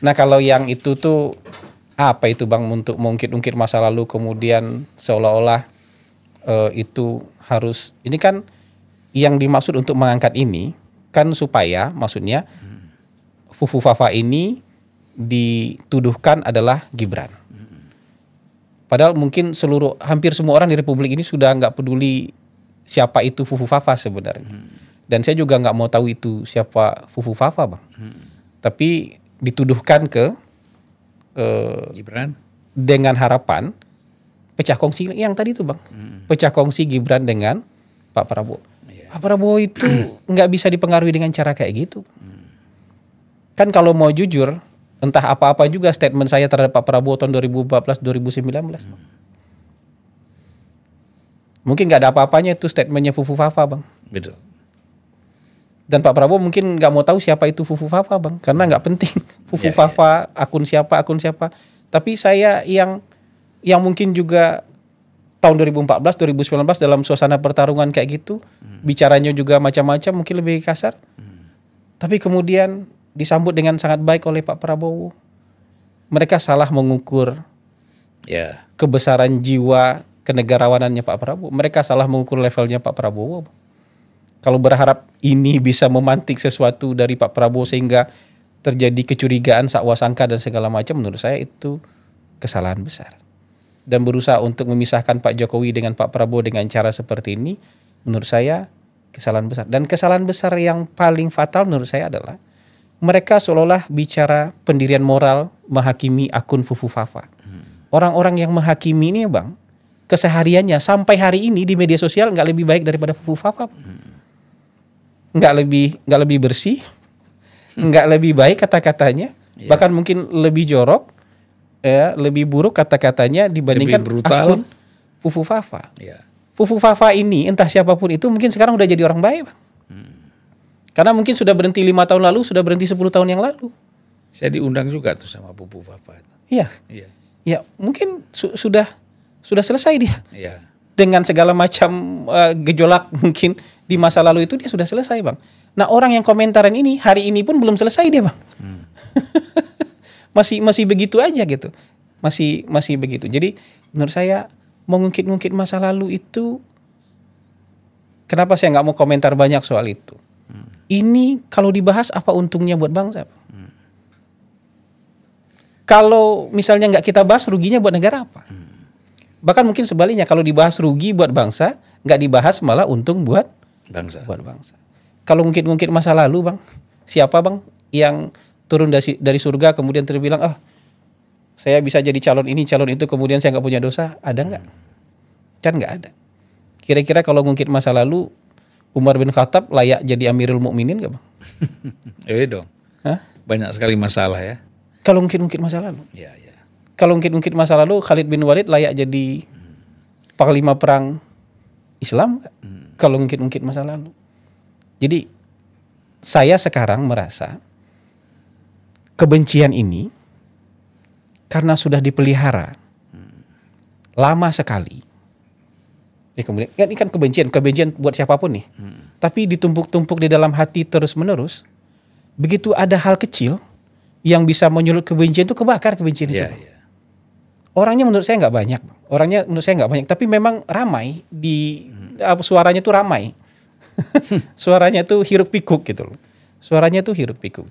Nah kalau yang itu tuh apa itu Bang, untuk mengungkit-ungkit masa lalu kemudian seolah-olah itu harus, ini kan yang dimaksud untuk mengangkat ini kan supaya maksudnya Fufu Fafa ini dituduhkan adalah Gibran. Padahal mungkin hampir semua orang di Republik ini sudah nggak peduli siapa itu Fufu Fafa sebenarnya. Dan saya juga nggak mau tahu itu siapa Fufu Fafa Bang. Tapi dituduhkan ke Gibran dengan harapan pecah kongsi yang tadi itu Bang. Pecah kongsi Gibran dengan Pak Prabowo. Pak Prabowo itu nggak bisa dipengaruhi dengan cara kayak gitu. Kan kalau mau jujur, entah apa-apa juga statement saya terhadap Pak Prabowo tahun 2014-2019. Mungkin nggak ada apa-apanya itu statementnya Fufu Fafa Bang. betul. Dan Pak Prabowo mungkin nggak mau tahu siapa itu Fufu Fafa Bang, karena nggak penting Fufu Fafa akun siapa. Tapi saya yang mungkin juga tahun 2014, 2019 dalam suasana pertarungan kayak gitu, bicaranya juga macam-macam, mungkin lebih kasar. Tapi kemudian disambut dengan sangat baik oleh Pak Prabowo. Mereka salah mengukur kebesaran jiwa kenegarawanannya Pak Prabowo. Mereka salah mengukur levelnya Pak Prabowo. Kalau berharap ini bisa memantik sesuatu dari Pak Prabowo sehingga terjadi kecurigaan, sakwasangka dan segala macam, menurut saya itu kesalahan besar. Dan berusaha untuk memisahkan Pak Jokowi dengan Pak Prabowo dengan cara seperti ini, menurut saya kesalahan besar. Dan kesalahan besar yang paling fatal menurut saya adalah mereka seolah-olah bicara pendirian moral menghakimi akun Fufu Fafa. Orang-orang yang menghakimi ini Bang, kesehariannya sampai hari ini di media sosial nggak lebih baik daripada Fufu Fafa. Nggak lebih bersih, nggak lebih baik kata-katanya, bahkan mungkin lebih jorok, lebih buruk kata-katanya dibandingkan lebih brutal akun Fufu Fafa. Fufu Fafa ini entah siapapun itu mungkin sekarang udah jadi orang baik Bang. Karena mungkin sudah berhenti 5 tahun lalu, sudah berhenti 10 tahun yang lalu. Saya diundang juga tuh sama Fufu Fafa. Iya. Ya mungkin sudah selesai dia. Iya. Dengan segala macam gejolak mungkin di masa lalu itu dia sudah selesai Bang. Nah orang yang komentaran ini hari ini pun belum selesai dia Bang. masih begitu aja gitu. Masih begitu. Jadi menurut saya mengungkit-ungkit masa lalu itu, kenapa saya nggak mau komentar banyak soal itu. Ini kalau dibahas apa untungnya buat bangsa? Kalau misalnya nggak kita bahas, ruginya buat negara apa? Bahkan mungkin sebaliknya, kalau dibahas rugi buat bangsa, nggak dibahas malah untung buat bangsa. Kalau mungkin masa lalu Bang, siapa Bang yang turun dari surga kemudian terbilang, saya bisa jadi calon ini, calon itu, kemudian saya nggak punya dosa? Ada nggak? Kan nggak ada. Kira-kira kalau ngungkit masa lalu, Umar bin Khattab layak jadi Amirul Mukminin gak Bang? Iya dong. Banyak sekali masalah ya. Kalau ngungkit masa lalu. Iya. Kalau ngungkit masa lalu, Khalid bin Walid layak jadi panglima perang Islam gak? Kalau ngungkit masa lalu. Jadi saya sekarang merasa kebencian ini karena sudah dipelihara lama sekali. Kemudian ini kan kebencian buat siapapun nih. Tapi ditumpuk-tumpuk di dalam hati terus-menerus. Begitu ada hal kecil yang bisa menyulut kebencian itu, kebakar kebencian itu. Orangnya menurut saya nggak banyak. Tapi memang ramai suaranya tuh ramai. Suaranya tuh hiruk pikuk gitu loh. Suaranya tuh hiruk pikuk.